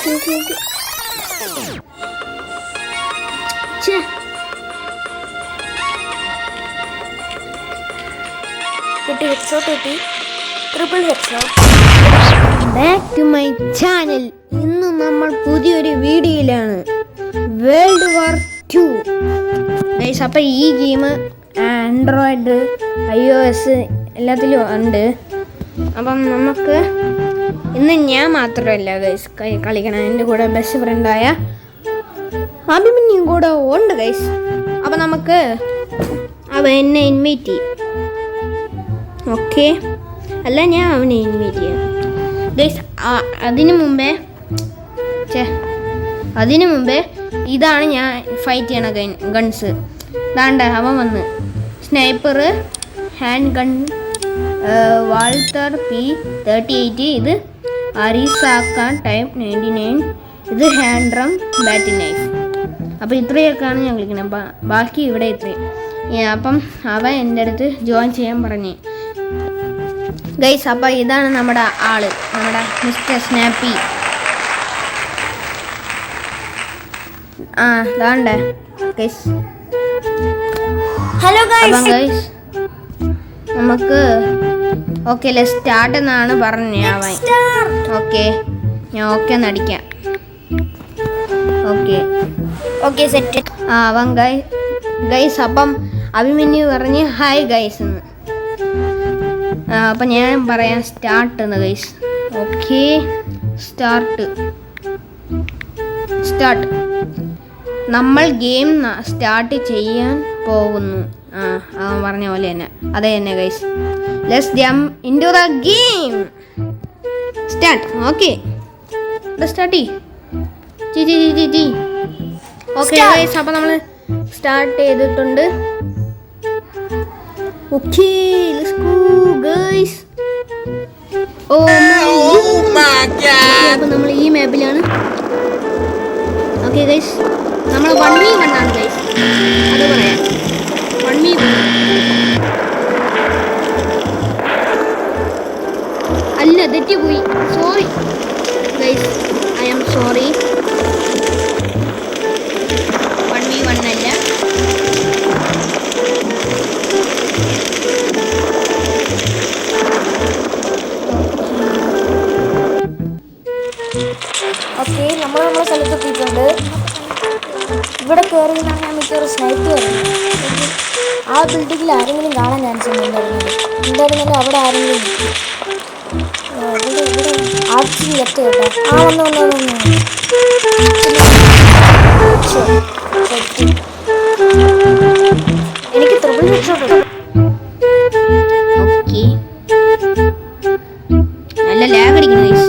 കിട്ടി, ഹെഡ്ഷോട്ട് കിട്ടി, triple headshot. Back to my channel. ഇന്ന് നമ്മൾ പുതിയൊരു വീഡിയോയിലാണ്, വേൾഡ് വാർ 2 ഗൈസ്. അപ്പം ഈ ഗെയിം ആൻഡ്രോയിഡ്, iOS എല്ലാത്തിലും ഉണ്ട്. അപ്പം നമുക്ക് ഇന്ന് ഞാൻ മാത്രമല്ല ഗൈസ് കളിക്കണം, എൻ്റെ കൂടെ ബെസ്റ്റ് ഫ്രണ്ടായ അഭിമന്യും കൂടെ ഉണ്ട് ഗൈസ്. അപ്പം നമുക്ക് അവൻ എന്നെ ഇൻവൈറ്റ് ചെയ്യും. ഓക്കെ, അല്ല ഞാൻ അവനെ ഇൻവൈറ്റ് ചെയ്യാം ഗൈസ്. അതിനു മുമ്പേ ഇതാണ് ഞാൻ ഫൈറ്റ് ചെയ്യണ ഗൺസ്. ദാണ്ട അവൻ വന്ന് sniper, hand gun Walter P38, ഇത് അരിസാക്ക ടൈപ്പ് 99, ഇത് ഹാൻഡ് ഡ്രം ബാറ്റിംഗ് നൈഫ്. അപ്പോൾ ഇത്രയൊക്കെയാണ് ഞാൻ കളിക്കുന്നത്. ബാക്കി ഇവിടെ ഇത്രയും. അപ്പം അവൻ എൻ്റെ അടുത്ത് ജോയിൻ ചെയ്യാൻ പറഞ്ഞു ഗൈസ്. അപ്പം ഇതാണ് നമ്മുടെ ആള്, നമ്മുടെ മിസ്റ്റർ സ്നാപ്പി. ഇതാണ്ടേ ഗൈസ്. ഹലോ ഗൈസ്, നമുക്ക് ഓക്കെ സ്റ്റാർട്ട് എന്നാണ് പറഞ്ഞത് അവൻ. ഓക്കെ, ഞാൻ ഓക്കെ നടിക്കാം. Okay set. അവൻ ഗൈസ് അപ്പം അഭിമന്യു പറഞ്ഞ് ഹായ് ഗൈസ് എന്ന്. അപ്പം ഞാൻ പറയാം സ്റ്റാർട്ട് എന്ന് ഗൈസ്. Okay, start. നമ്മൾ ഗെയിം സ്റ്റാർട്ട് ചെയ്യാൻ പോകുന്നു. അവൻ പറഞ്ഞ പോലെ തന്നെ, അതെ തന്നെ guys. Let's jump into the game. Start. Okay, start ചെയ്യ്. ഓക്കെ ഗൈസ്, അപ്പം നമ്മൾ സ്റ്റാർട്ട് ചെയ്തിട്ടുണ്ട്. Okay, let's go guys. അപ്പം നമ്മൾ ഈ മാപ്പിലാണ്. ഓക്കെ ഗൈസ്, നമ്മൾ 1v1 ആണ് ഗൈസ്, അത് പറയാം. 1v1 അല്ല, തെറ്റിപ്പോയി. Sorry guys, I am sorry. 1v1 അല്ല. ഓക്കെ, നമ്മളെ സ്ഥലത്തെത്തിയിട്ടുണ്ട്. ഇവിടെ കയറി ഞാൻ മിക്കവാറും സ്നൈപ്പ് വരുന്നത്. ആ ബിൽഡിങ്ങിൽ ആരെങ്കിലും കാണാൻ ചാൻസ് ഉണ്ടായിരുന്നത്. എന്തായിരുന്നാലും അവിടെ ആരെങ്കിലും ഇവിടെ ആർച്ചിൽ എത്തി കേട്ടോ. വന്നു. എനിക്ക് ട്രിപ്പിൾ ഹെഡ്ഷോട്ട് ഇടാം. ഓക്കെ, നല്ല ലാഗ് അടിക്കുന്നു ഗൈസ്.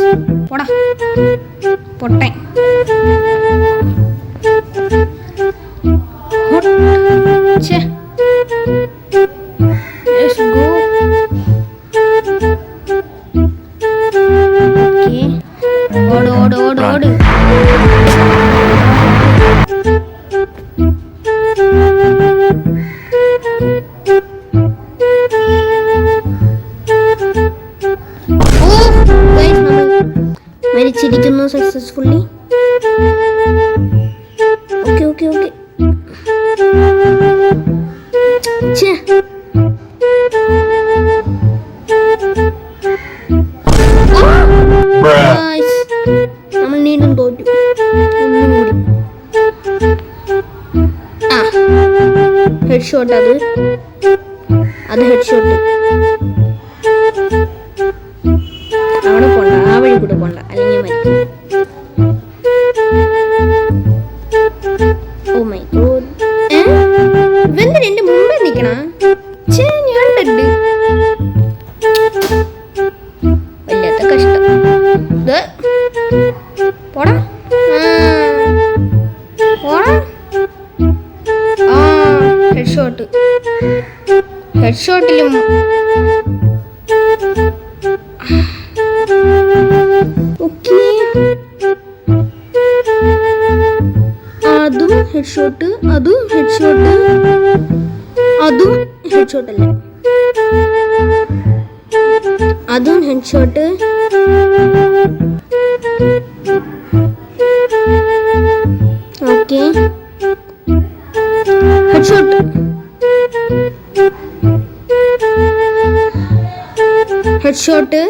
പോടാ പൊട്ടൻ. Let's go. Okay. ഓട്. മരിച്ചിരിക്കുന്നു സക്സസ്ഫുള്ളി. ഓക്കെ. നമ്മൾ വീണ്ടും തോറ്റു. ഒന്നുകൂടി. ഹെഡ്ഷോട്ട്. അത് ഹെഡ്ഷോട്ട്. അവിടെ പോണ്ട, ആ വഴി കൂടെ പോണ്ട, അല്ലെങ്കിൽ മരിക്കും. ഓ മൈ ഗോഡ്, ഇവന്തിന് എന്റെ മുമ്പേ നിക്കണ? ഞാൻ ഡെഡ്. വല്ലാത്ത കഷ്ടം. പോടാ. ഹെഡ്ഷോട്ടിലും ഓക്കെ. അതും ഹെഡ്ഷോട്ട് അല്ല. അതും ഹെഡ്ഷോട്ട്. ഓക്കെ ഹെഡ്ഷോട്ട് ഹെഡ്ഷോട്ട്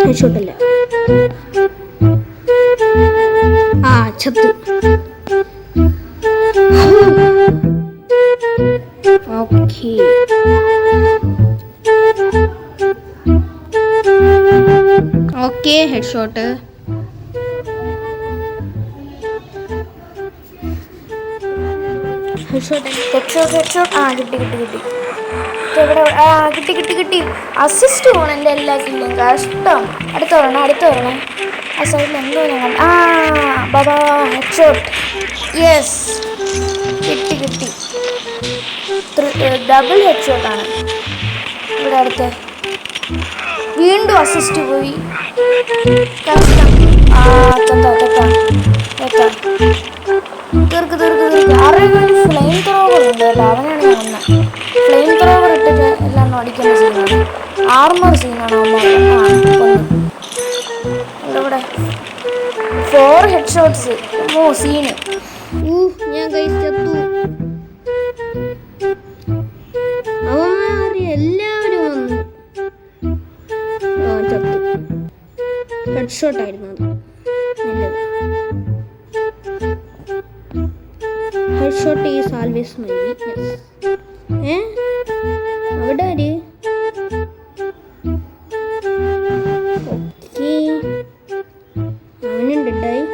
ഹെഡ്ഷോട്ടല്ല ആ ചത്ത് ഓക്കെ ഓക്കെ ഹെഡ്ഷോട്ട് ഹെഡ്ഷോട്ട് ആ കിട്ടി ഇവിടെ കിട്ടി അസിസ്റ്റ് പോകണം എൻ്റെ എല്ലാ കില്ലും കഷ്ടം അടുത്ത വരണേ ആ സൈഡിൽ എന്തോ ഞാൻ ബാബാ ഹെഡ്ഷോട്ട് യെസ് കിട്ടി ഡബിൾ ഹെഡ്ഷോട്ടാണ് ഇവിടെ അടുത്ത് വീണ്ടും അസിസ്റ്റ് പോയി കഷ്ടം തീർക്ക് ആരെങ്കിലും ഫ്ലെയിം ത്രോവർ ഉണ്ട് കേട്ടോ അവനാണ് ഞാൻ വന്നത് ഫ്ലെയിം ത്രോവർ ഇട്ടിട്ട് എല്ലാം അടിക്കുന്ന സീനാണ് ആർമർ സീനാണ് ഇവിടെ 4 ഹെഡ്ഷോട്ട്സ് സീന് ഞാൻ കഴിച്ചത്തു അവന്മാര് എല്ലാവരും വന്നു ചത്തു ഹെഡ്ഷോട്ടായിരുന്നു അത് നല്ലത് headshot is always my weakness അവിടെ ആര് ഓക്കേ അവനും ഡെഡായി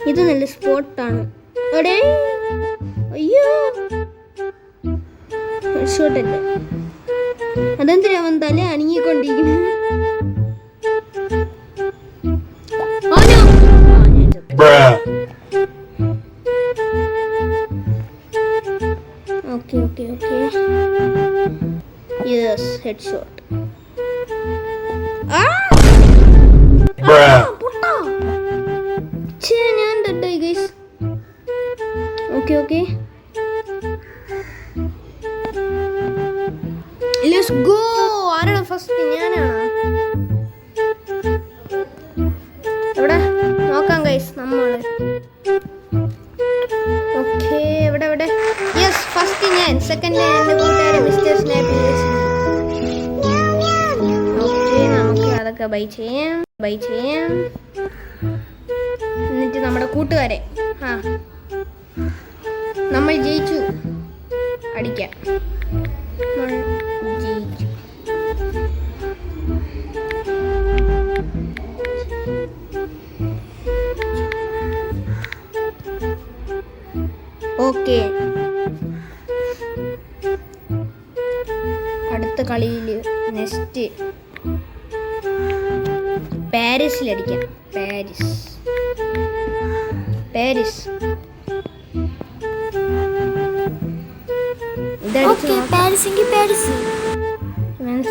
ഇത് നല്ല സ്പോട്ടാണ് അവിടെ അയ്യോ ഹെഡ്ഷോട്ടല്ല അതെന്തിനാ അവൻ തല അനങ്ങിക്കൊണ്ടിരിക്കുന്നു ഓക്കെ യെസ് ഹെഡ്ഷോട്ട് ഞാൻ ഡെഡായി ഗൈസ് ഓക്കെ ലെറ്റ്സ് ഗോ ആരാണ് ഫസ്റ്റ് ഞാനാണ് എവിടെ നോക്കാം ഗൈസ് നമ്മള് ഓക്കെ എവിടെ യെസ് ഫസ്റ്റ് ഞാൻ സെക്കൻഡ് എൻ്റെ കൂട്ടുകാരൻ മിസ്റ്റർ സ്നാപ്പി ഓക്കെ നമുക്ക് അതൊക്കെ ബൈ ചെയ്യാം എന്നിട്ട് നമ്മുടെ കൂട്ടുകാരെ നമ്മൾ ജയിച്ചു അടിക്കാം ജയിച്ചു ഓക്കെ അടുത്ത കളിയിൽ നെക്സ്റ്റ് പാരീസിലടിക്കാം പാരീസ്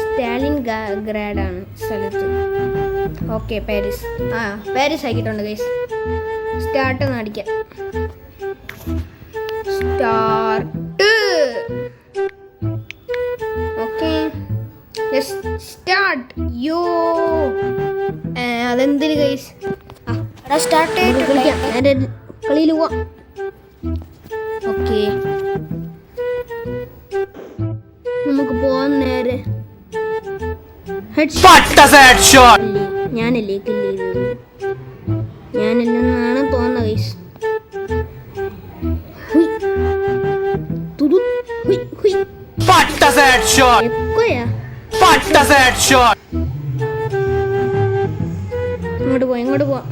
സ്റ്റാലിൻ ഗ്രാഡാണ് സ്ഥലത്ത് ഓക്കെ പാരീസ് ആക്കിയിട്ടുണ്ട് ഗൈസ് സ്റ്റാർട്ട് ഒന്ന് അടിക്കാം സ്റ്റാർട്ട് ഓക്കെ സ്റ്റാർട്ട് യോ അതെന്തിന് ഗൈസ് സ്റ്റാർട്ട് കളിക്കാം കളിയിൽ പോവാം ഓക്കെ നമുക്ക് പോവാൻ നേരെ ഞാനല്ലേ കില്ല് ചെയ്തത് ഞാനല്ലെന്നാണ് തോന്നുന്നത് ഗൈസ്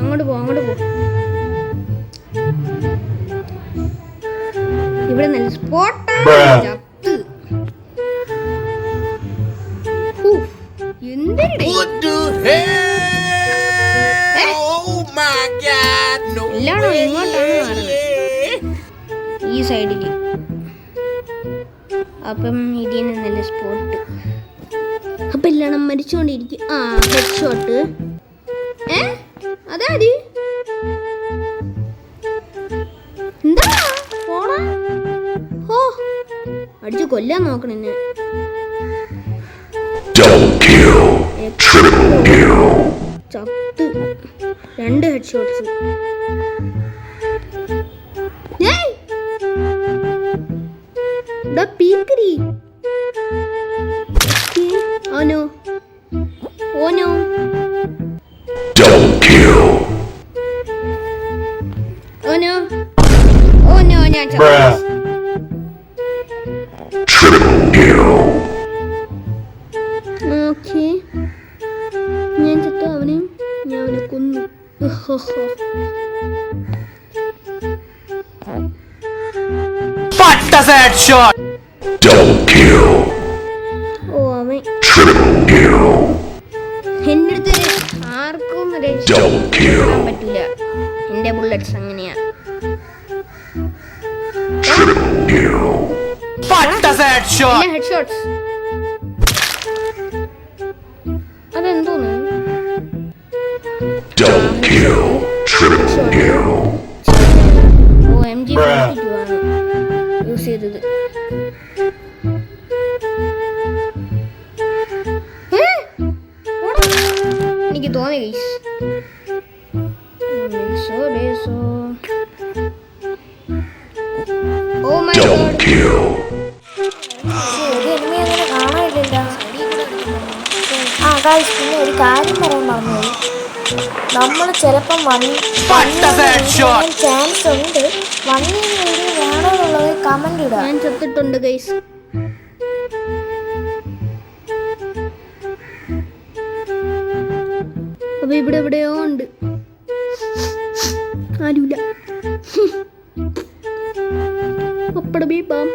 അങ്ങോട്ട് പോ ഇവിടെ നല്ല സ്പോട്ടാണ് എല്ലാണോ ഇങ്ങോട്ടാണ് മാറുന്നത് ഈ സൈഡില് അപ്പം ഇതിന് നല്ല സ്പോട്ട് അപ്പൊ എല്ലാം മരിച്ചോണ്ടിരിക്കും ഹെഡ്ഷോട്ട് അതാര് എന്താ പോടാ അടിച്ചു കൊല്ലാൻ നോക്കണെന്നെ ചത്ത് 2 ഹെഡ് ഷോട്ട്സ്. പീക്കരി. Oh no. Oh no. Double kill. Oh no. Oh no, ഞാൻ ചത്തു. Bruh. Triple kill. ഓക്കെ, ഞാൻ ചത്തു. ഞാൻ അവനെ കൊന്നു. Headshot. Double kill. ഓ, അവൻ Triple kill. എൻ്റെ അടുത്ത് ആർക്കും രക്ഷപ്പെടാൻ പറ്റില്ല. എൻ്റെ ബുള്ളറ്റ്സ് അങ്ങനെയാ. Triple kill. എല്ലാ ഹെഡ് ഷോട്ട്സ്. അതെന്തോന്ന്? Double kill. Triple kill. ഓ, MG42 ആണ് യൂസ് ചെയ്തത്. എനിക്ക് തോന്നി guys. Oh my Double god. kill. ഒരു എനിമി അങ്ങനെ കാണാനില്ല. ആ ഗൈസ്, പിന്നെ ഒരു കാര്യം പറയാൻ മറന്നുപോയി. നമ്മൾ ചിലപ്പം ചാൻസ് ഉണ്ട്. വണ്ണിന് വീഡിയോ വേണമെന്നുള്ളത് കമന്റ് ഇടുക. ഞാൻ ചത്തിട്ടുണ്ട് ഗൈസ്. അപ്പൊ ഇവിടെ എവിടെയോ ഉണ്ട്. ആരുമില്ല. പപ്പട ബീപ്പാം.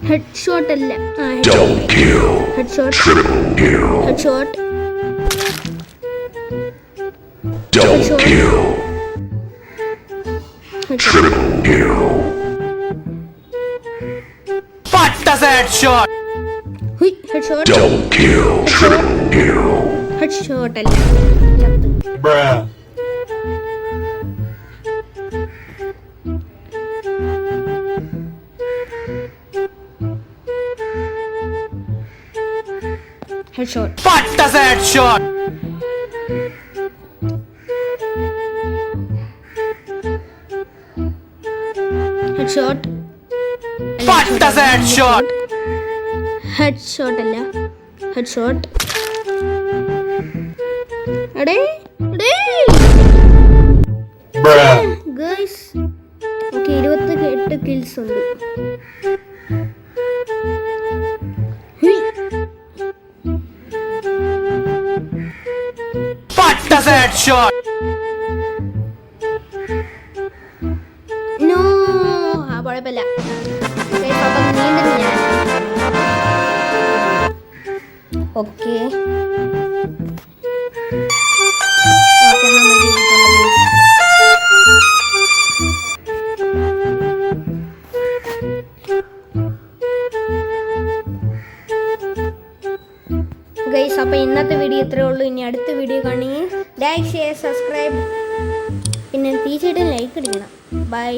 ഹെഡ് ഷോട്ട് അല്ല. Double kill. Head shot. Triple kill. Head shot. Double kill. Triple kill. ഹുയ്, head shot. Double kill. Triple kill. Head shot അല്ല. ചത്ത്. Bruh. Head shot. Head shot. Head shot അല്ല. Head shot. അടേ Bruh. Guys. Okay, 28 kills ഉണ്ട്. ഹുയ്. No, കുഴപ്പമില്ല. Guys, അപ്പം നീന്തൽ ഞാൻ. ഓക്കെ, നമ്മൾ ജയിച്ചിട്ടുണ്ട്. ഗൈസ്, അപ്പോൾ ഇന്നത്തെ വീഡിയോ ഇത്രയേ ഉള്ളൂ. ഇനി അടുത്ത വീഡിയോ കാണുകയും ലൈക്ക്, ഷെയർ, സബ്സ്ക്രൈബ്, പിന്നെ തീർച്ചയായിട്ടും ലൈക്ക് അടിക്കണം. ബൈ.